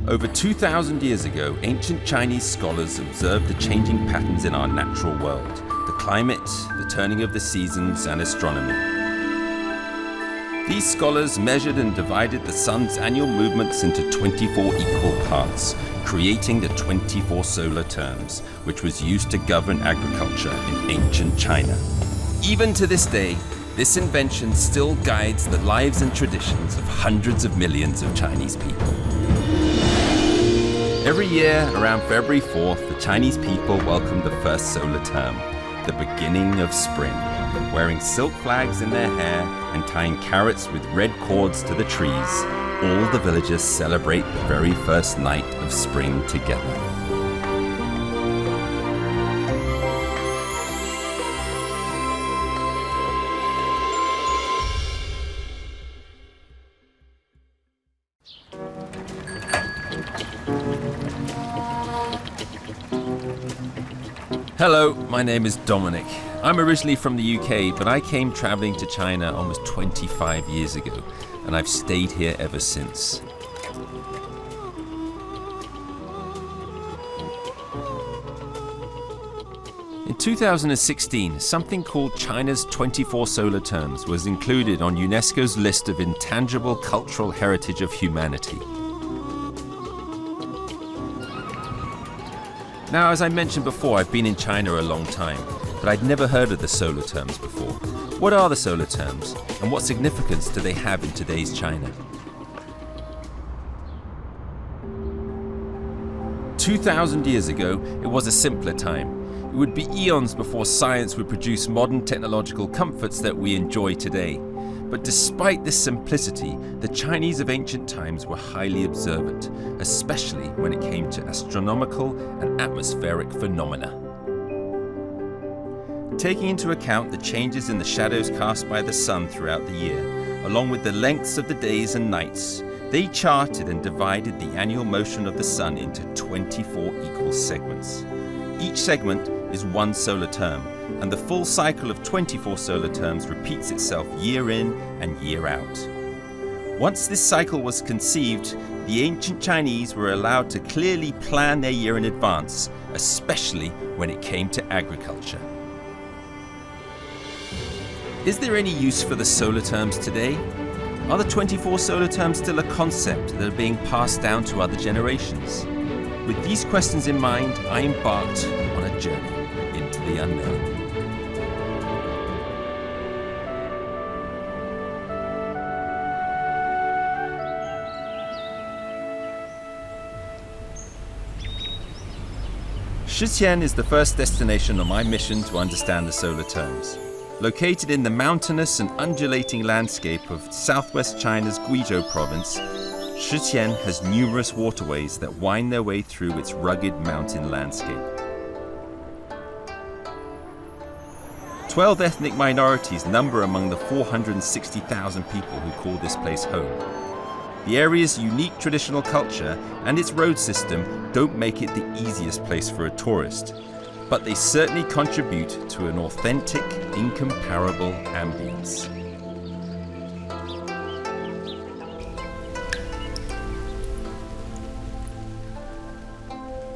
Over 2,000 years ago, ancient Chinese scholars observed the changing patterns in our natural world, the climate, the turning of the seasons, and astronomy. These scholars measured and divided the sun's annual movements into 24 equal parts, creating the 24 solar terms, which was used to govern agriculture in ancient China. Even to this day, this invention still guides the lives and traditions of hundreds of millions of Chinese people. Every year, around February 4th, the Chinese people welcome the first solar term, the beginning of spring, wearing silk flags in their hair and tying carrots with red cords to the trees. All the villagers celebrate the very first night of spring together. Hello, my name is Dominic. I'm originally from the UK, but I came traveling to China almost 25 years ago, and I've stayed here ever since. In 2016, something called China's 24 solar terms was included on UNESCO's list of intangible cultural heritage of humanity. Now, as I mentioned before, I've been in China a long time, but I'd never heard of the solar terms before. What are the solar terms, and what significance do they have in today's China? 2,000 years ago, it was a simpler time. It would be eons before science would produce modern technological comforts that we enjoy today. But despite this simplicity, the Chinese of ancient times were highly observant, especially when it came to astronomical and atmospheric phenomena. Taking into account the changes in the shadows cast by the sun throughout the year, along with the lengths of the days and nights, they charted and divided the annual motion of the sun into 24 equal segments. Each segment is one solar term, and the full cycle of 24 solar terms repeats itself year in and year out. Once this cycle was conceived, the ancient Chinese were allowed to clearly plan their year in advance, especially when it came to agriculture. Is there any use for the solar terms today? Are the 24 solar terms still a concept that are being passed down to other generations? With these questions in mind, I embarked on a journey into the unknown. Shiqian is the first destination on my mission to understand the solar terms. Located in the mountainous and undulating landscape of southwest China's Guizhou province, Shiqian has numerous waterways that wind their way through its rugged mountain landscape. 12 ethnic minorities number among the 460,000 people who call this place home. The area's unique traditional culture and its road system don't make it the easiest place for a tourist, but they certainly contribute to an authentic, incomparable ambience.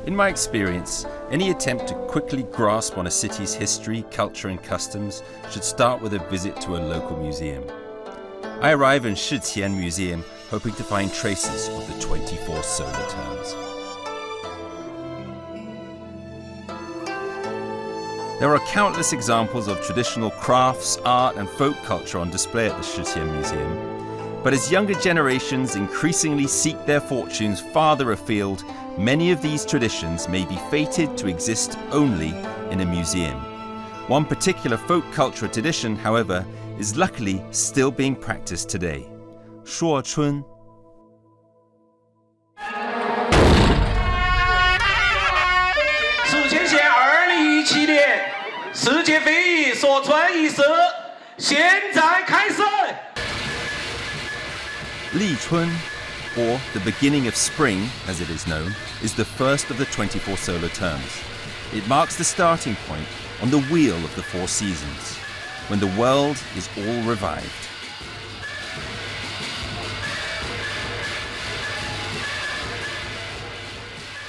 In my experience, any attempt to quickly grasp on a city's history, culture and customs should start with a visit to a local museum. I arrive in Shiqian Museum hoping to find traces of the 24 solar terms. There are countless examples of traditional crafts, art and folk culture on display at the Shiqian Museum. But as younger generations increasingly seek their fortunes farther afield, many of these traditions may be fated to exist only in a museum. One particular folk cultural tradition, however, is luckily still being practiced today. Shuochun. 2017年世界非遗说春仪式现在开始。 Lichun, or the beginning of spring, as it is known, is the first of the 24 solar terms. It marks the starting point on the wheel of the four seasons, when the world is all revived.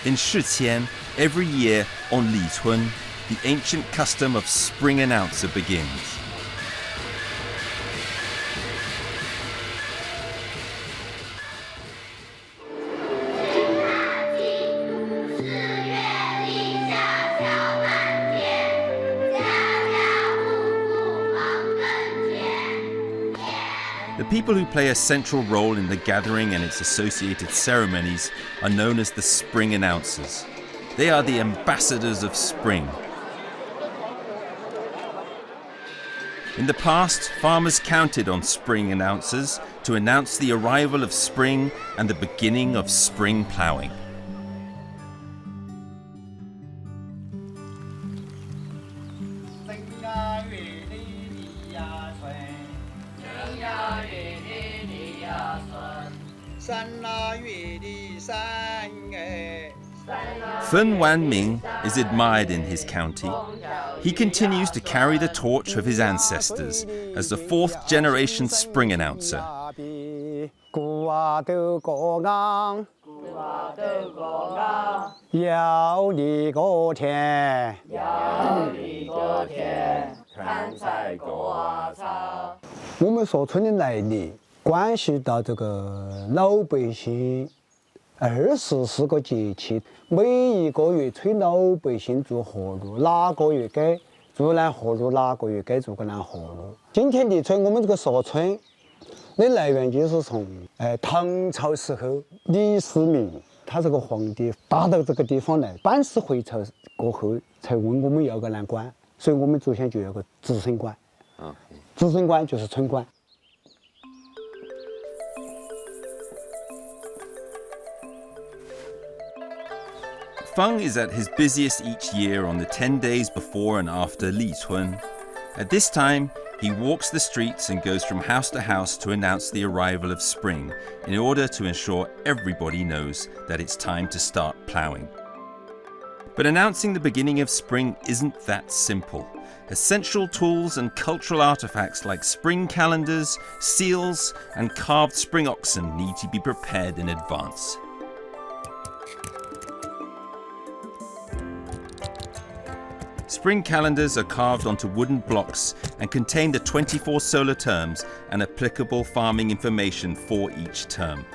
In Shiqian, every year on Lichun, the ancient custom of spring announcer begins. The people who play a central role in the gathering and its associated ceremonies are known as the spring announcers. They are the ambassadors of spring. In the past, farmers counted on spring announcers to announce the arrival of spring and the beginning of spring plowing. Fen Wanming is admired in his county. He continues to carry the torch of his ancestors as the fourth generation spring announcer. ...24个节气，每一个月催老百姓做活路，哪个月该做南活路，哪个月该做个南活路。今天立春，我们这个说春的来源就是从唐朝时候李世民他这个皇帝打到这个地方来班师回朝过后，才问我们要个南官，所以我们祖先就有个子孙官。子孙官就是春官。Feng is at his busiest each year on the 10 days before and after Lichun. At this time, he walks the streets and goes from house to house to announce the arrival of spring in order to ensure everybody knows that it's time to start ploughing. But announcing the beginning of spring isn't that simple. Essential tools and cultural artifacts like spring calendars, seals, and carved spring oxen need to be prepared in advance. Spring calendars are carved onto wooden blocks and contain the 24 solar terms and applicable farming information for each term.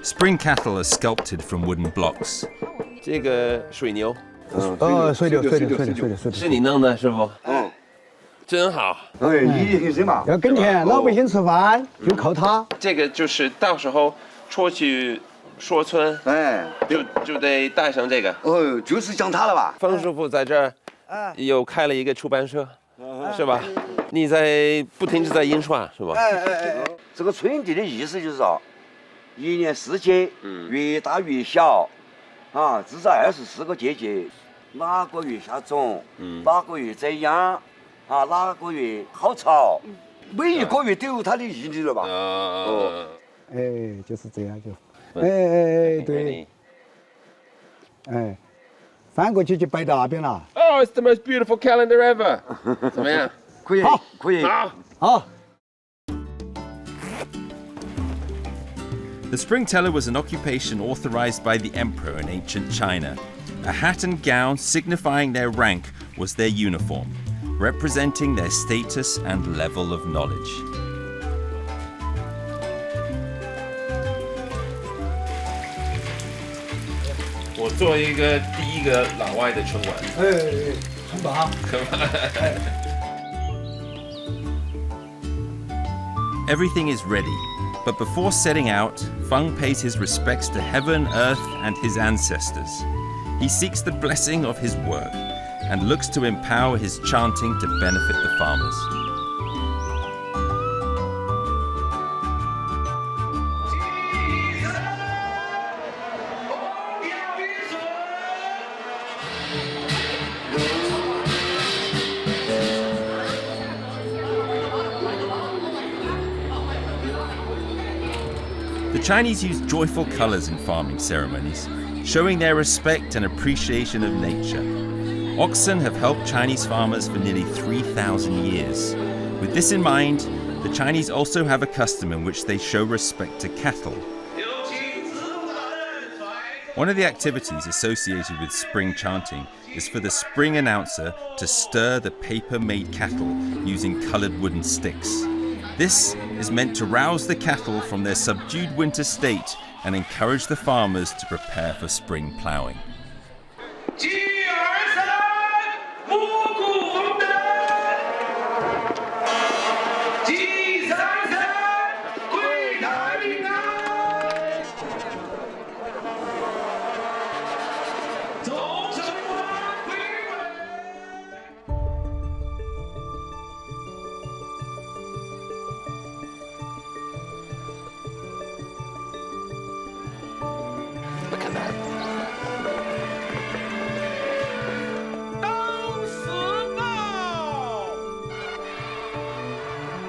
Spring cattle are sculpted from wooden blocks. 这个水牛，水牛，是你弄的，师傅？真好。一定是嘛。要跟前老百姓吃饭，就靠它。这个就是到时候出去说村，就得带上这个。就是讲它了吧？方师傅在这儿又开了一个出版社，是吧？你在不停地在印刷，是吧？这个春地的意思就是说，一年四节，越大越小，至少24个节气，哪个月下种，哪个月怎样，哪个月好潮，每一个月都有它的意义了吧？就是这样就。对，翻过去就摆到那边了。Oh, it's the most beautiful calendar ever. 怎么样？可以。好。 The spring teller was an occupation authorized by the emperor in ancient China. A hat and gown signifying their rank was their uniform, representing their status and level of knowledge. 我做一个第一个老外的春晚。很棒。Everything is ready, but before setting out, Feng pays his respects to heaven, earth, and his ancestors. He seeks the blessing of his work and looks to empower his chanting to benefit the farmers. The Chinese use joyful colors in farming ceremonies, showing their respect and appreciation of nature. Oxen have helped Chinese farmers for nearly 3,000 years. With this in mind, The Chinese also have a custom in which they show respect to cattle. One of the activities associated with spring chanting is for the spring announcer to stir the paper-made cattle using coloured wooden sticks. This is meant to rouse the cattle from their subdued winter state and encourage the farmers to prepare for spring ploughing.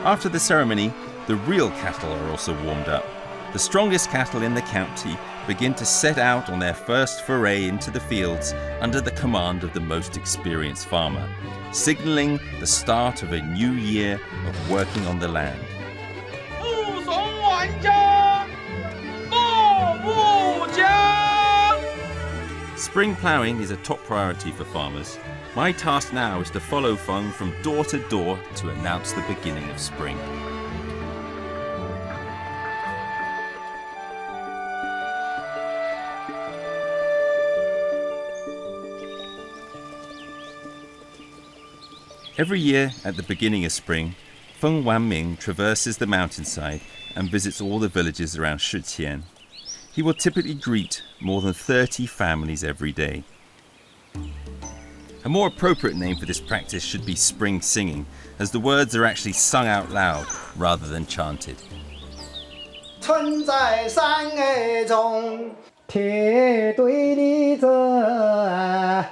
After the ceremony, the real cattle are also warmed up. The strongest cattle in the county begin to set out on their first foray into the fields under the command of the most experienced farmer, signalling the start of a new year of working on the land. Spring ploughing is a top priority for farmers. My task now is to follow Feng from door to door to announce the beginning of spring. Every year at the beginning of spring, Feng Wanming traverses the mountainside and visits all the villages around Shiqian. He will typically greet more than 30 families every day. A more appropriate name for this practice should be spring singing, as the words are actually sung out loud rather than chanted. 春在山崖中，铁对立着，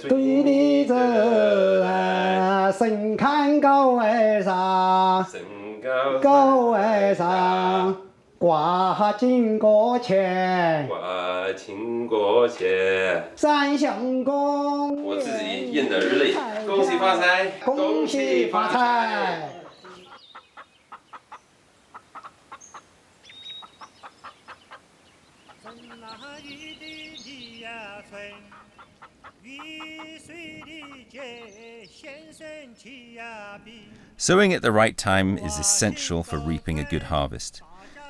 对立着，神看高崖上，高崖上。挂金锅钱，三相公，我自己印的日历，恭喜发财，恭喜发财。Sowing at the right time is essential for reaping a good harvest.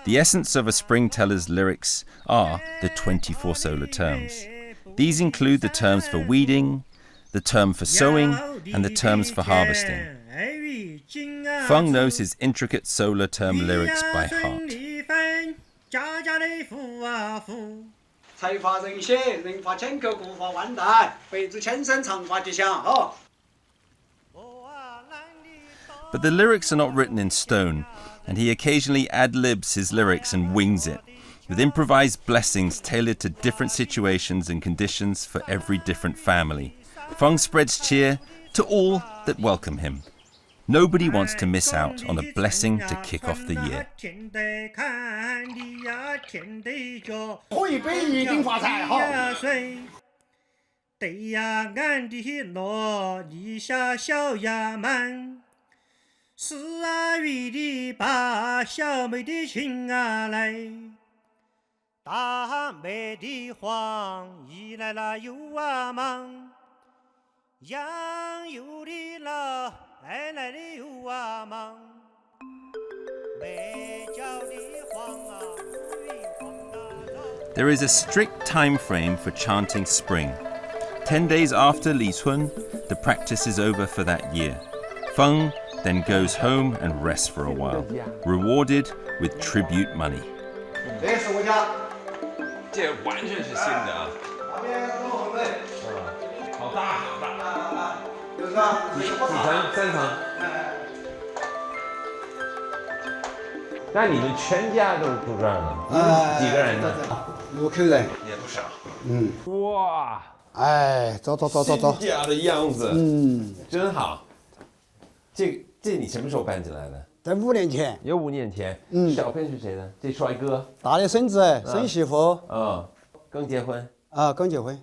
The essence of a spring teller's lyrics are the 24 solar terms. These include the terms for weeding, the term for sowing, and the terms for harvesting. Feng knows his intricate solar term lyrics by heart. 财发人血，人发千口，国发万代，辈子千生，长发吉祥。哦。 But the lyrics are not written in stone, and he occasionally ad-libs his lyrics and wings it, with improvised blessings tailored to different situations and conditions for every different family. Feng spreads cheer to all that welcome him. Nobody wants to miss out on a blessing to kick off the year. 喝一杯一定发财哈！对呀，俺的罗立下小衙门。 4月的8，小妹的亲啊来，大妹的黄一来了又啊忙，杨油的老来了又啊忙，妹叫的黄啊，黄啊。 There is a strict time frame for chanting spring. 10 days after Lichun, the practice is over for that year. Feng then goes home and rests for a while, rewarded with tribute money. 这是我家，这完全是新的啊！那边都后背，好大好大，就是啊，几层？3层。那你们全家都住这儿呢？几个人呢？6口人。也不少。嗯。哇！哎，走。新家的样子。嗯，真好。这你什么时候搬进来的？在5年前。有5年前。小朋友是谁呢？这帅哥。大的孙子，孙媳妇。刚结婚。刚结婚。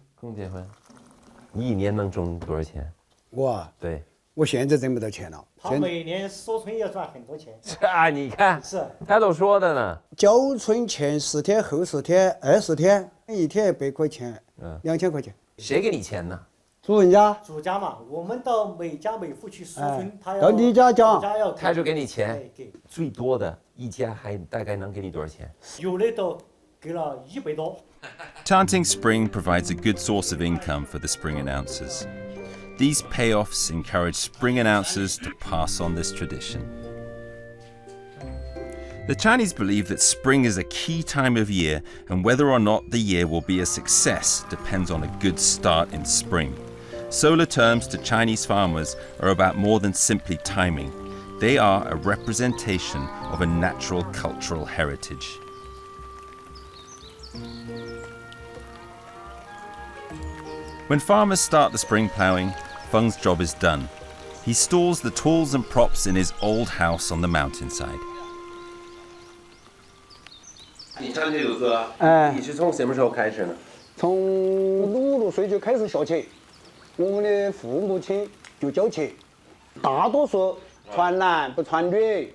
你1年能挣多少钱？我。对。我现在挣不到钱了。他每年说春要赚很多钱。啊，你看，是他都说的呢。交春前10天、后10天、20天，一天100块钱，2000块钱。谁给你钱呢？主人家。主家嘛，我们到每家每户去说春，他要到你家讲，他就给你钱。给最多的一家还大概能给你多少钱？有的都给了100多。Chanting spring provides a good source of income for the spring announcers. These payoffs encourage spring announcers to pass on this tradition. The Chinese believe that spring is a key time of year, and whether or not the year will be a success depends on a good start in spring. Solar terms to Chinese farmers are about more than simply timing. They are a representation of a natural cultural heritage. When farmers start the spring ploughing, Feng's job is done. He stores the tools and props in his old house on the mountainside. 你唱这首歌，你是从什么时候开始呢？从5、6岁就开始学起，我们的父母亲就教起，大多数传男不传女。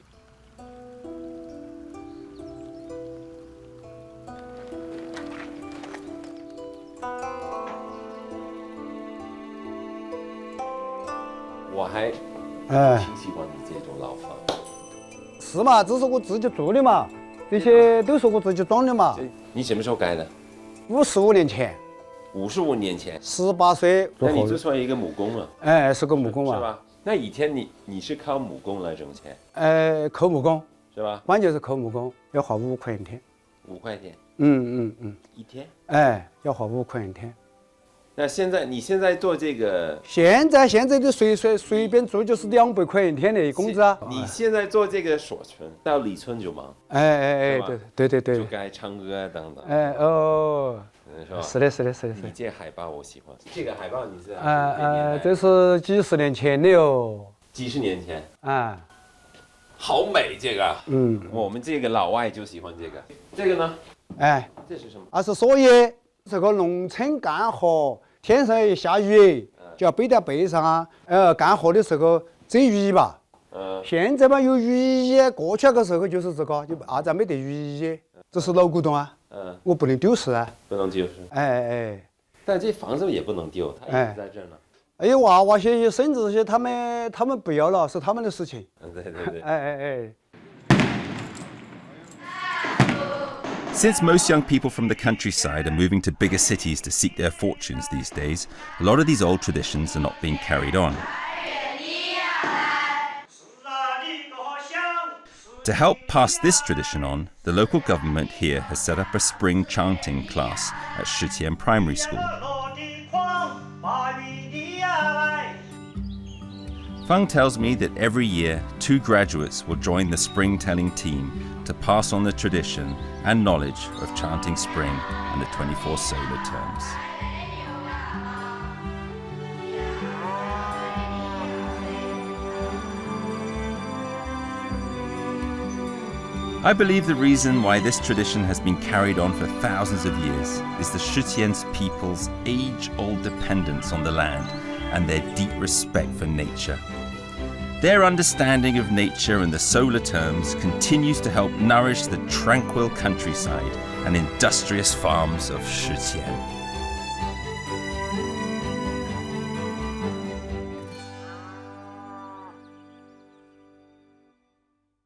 我还挺喜欢你这种老房。是嘛，这是我自己做的嘛，这些都是我自己装的嘛。你什么时候盖的55年前。55年前。18岁。那你就算一个木工了。哎，是个木工嘛。是吧？那以前你是靠木工来挣钱？扣木工。是吧？关键是扣木工，要花5块钱一天。5块钱。一天。要花5块钱一天。那你现在做这个？现在的随便做就是200块钱一天的工资啊！你现在做这个锁春，到立春就忙。对。就该唱歌啊等等。是的。你这海报我喜欢。这个海报你是？这是几十年前的哟。几十年前。好美这个。我们这个老外就喜欢这个。这个呢？这是什么？是蓑叶，这个农村干活。天上一下雨，就要背在背上啊。干活的时候遮雨衣吧。现在嘛有雨衣，过去那个时候就是这个，就在没得雨衣。这是老古董啊。我不能丢失啊。不能丢失。但这房子也不能丢，它一直在这儿呢。娃娃些孙子些，他们不要了，是他们的事情。对。Since most young people from the countryside are moving to bigger cities to seek their fortunes these days, a lot of these old traditions are not being carried on. To help pass this tradition on, the local government here has set up a spring chanting class at Shiqian Primary School. Feng tells me that every year, 2 graduates will join the spring telling team to pass on the tradition and knowledge of chanting spring and the 24 solar terms. I believe the reason why this tradition has been carried on for thousands of years is the Shiqian's people's age-old dependence on the land and their deep respect for nature. Their understanding of nature and the solar terms continues to help nourish the tranquil countryside and industrious farms of Shiqian.